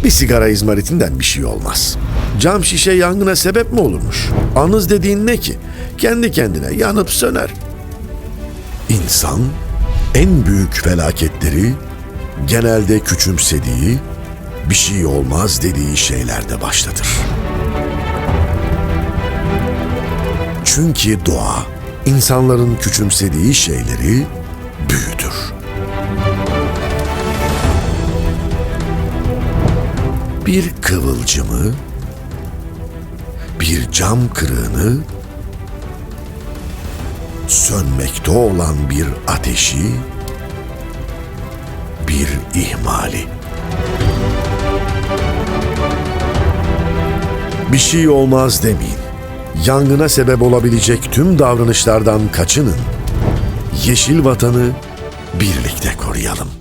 Bir sigara izmaritinden bir şey olmaz. Cam şişe yangına sebep mi olurmuş? Anız dediğin ne ki? Kendi kendine yanıp söner. İnsan en büyük felaketleri genelde küçümsediği, bir şey olmaz dediği şeylerde başlatır. Çünkü doğa insanların küçümsediği şeyleri büyütür. Bir kıvılcımı, bir cam kırığını, sönmekte olan bir ateşi, bir ihmali. Bir şey olmaz demeyin. Yangına sebep olabilecek tüm davranışlardan kaçının. Yeşil vatanı birlikte koruyalım.